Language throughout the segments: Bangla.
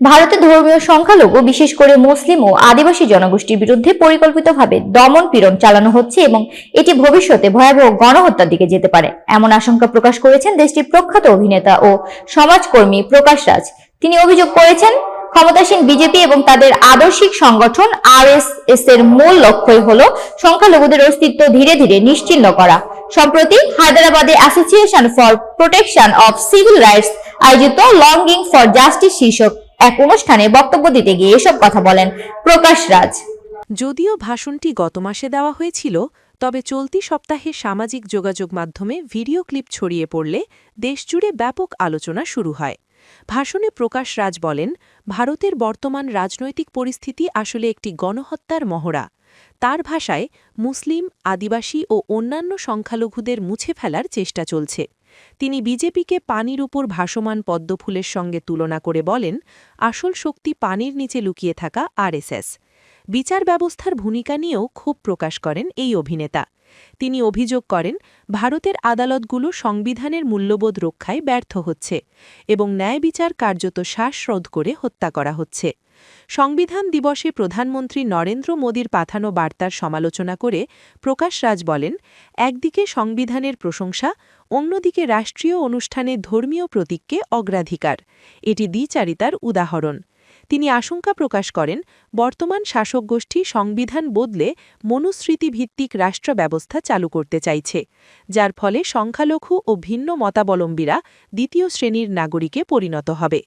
ভারতে ধর্মীয় সংখ্যালঘু বিশেষ করে মুসলিম ও আদিবাসী জনগোষ্ঠীর বিরুদ্ধে পরিকল্পিতভাবে দমন পীড়ন চালানো হচ্ছে এবং এটি ভবিষ্যতে ভয়াবহ গণহত্যার দিকে যেতে পারে এমন আশঙ্কা প্রকাশ করেছেন দেশটির প্রখ্যাত অভিনেতা ও সমাজকর্মী প্রকাশ রাজ। তিনি অভিযোগ করেছেন, ক্ষমতাসীন বিজেপি এবং তাদের আদর্শিক সংগঠন আরএসএস এর মূল লক্ষ্যই হলো সংখ্যালঘুদের অস্তিত্ব ধীরে ধীরে নিশ্চিহ্ন করা। সম্প্রতি হায়দ্রাবাদে association for protection of civil rights আয়োজিত লঙ্গিং ফর জাস্টিস শীর্ষক এক অনুষ্ঠানে বক্তব্য দিতে গিয়ে এসব কথা বলেন প্রকাশ রাজ। যদিও ভাষণটি গত মাসে দেওয়া হয়েছিল, তবে চলতি সপ্তাহে সামাজিক যোগাযোগ মাধ্যমে ভিডিও ক্লিপ ছড়িয়ে পড়লে দেশজুড়ে ব্যাপক আলোচনা শুরু হয়। ভাষণে প্রকাশ রাজ বলেন, ভারতের বর্তমান রাজনৈতিক পরিস্থিতি আসলে একটি গণহত্যার মহড়া। তার ভাষায়, মুসলিম, আদিবাসী ও অন্যান্য সংখ্যালঘুদের মুছে ফেলার চেষ্টা চলছে। তিনি বিজেপিকে পানির উপর ভাসমান পদ্মফুলের সঙ্গে তুলনা করে বলেন, আসল শক্তি পানির নিচে লুকিয়ে থাকা আরএসএস। বিচার ব্যবস্থার ভূমিকা নিয়েও ক্ষোভ প্রকাশ করেন এই অভিনেতা। তিনি অভিযোগ করেন, ভারতের আদালতগুলো সংবিধানের মূল্যবোধ রক্ষায় ব্যর্থ হচ্ছে এবং ন্যায় বিচার কার্যত শ্বাসরোধ করে হত্যা করা হচ্ছে। সংবিধান দিবসে প্রধানমন্ত্রী নরেন্দ্র মোদীর পাঠানো বার্তার সমালোচনা করে প্রকাশ রাজ বলেন, একদিকে সংবিধানের প্রশংসা, অন্যদিকে রাষ্ট্রীয় অনুষ্ঠানে ধর্মীয় প্রতীককে অগ্রাধিকার। এটি দ্বিচারিতার উদাহরণ। তিনি আশঙ্কা প্রকাশ করেন, বর্তমান শাসক গোষ্ঠী সংবিধান বদলে মনুস্মৃতিভিত্তিক রাষ্ট্র ব্যবস্থা চালু করতে চাইছে, যার ফলে সংখ্যালঘু ও ভিন্ন মতাবলম্বীরা দ্বিতীয় শ্রেণীর নাগরিকে পরিণত হবে।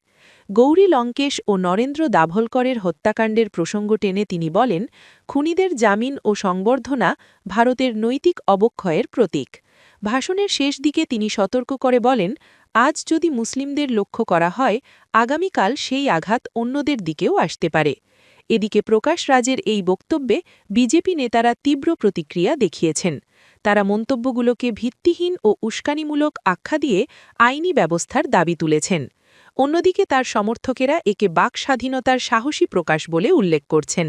গৌরী লঙ্কেশ ও নরেন্দ্র দাভোলকরের হত্যাকাণ্ডের প্রসঙ্গ টেনে তিনি বলেন, খুনিদের জামিন ও সংবর্ধনা ভারতের নৈতিক অবক্ষয়ের প্রতীক। ভাষণের শেষ দিকে তিনি সতর্ক করে বলেন, আজ যদি মুসলিমদের লক্ষ্য করা হয়, আগামীকাল সেই আঘাত অন্যদের দিকেও আসতে পারে। এদিকে প্রকাশ রাজের এই বক্তব্যে বিজেপি নেতারা তীব্র প্রতিক্রিয়া দেখিয়েছেন। তারা মন্তব্যগুলোকে ভিত্তিহীন ও উস্কানিমূলক আখ্যা দিয়ে আইনি ব্যবস্থার দাবি তুলেছেন। অন্যদিকে তার সমর্থকেরা একে বাক স্বাধীনতার সাহসী প্রকাশ বলে উল্লেখ করছেন।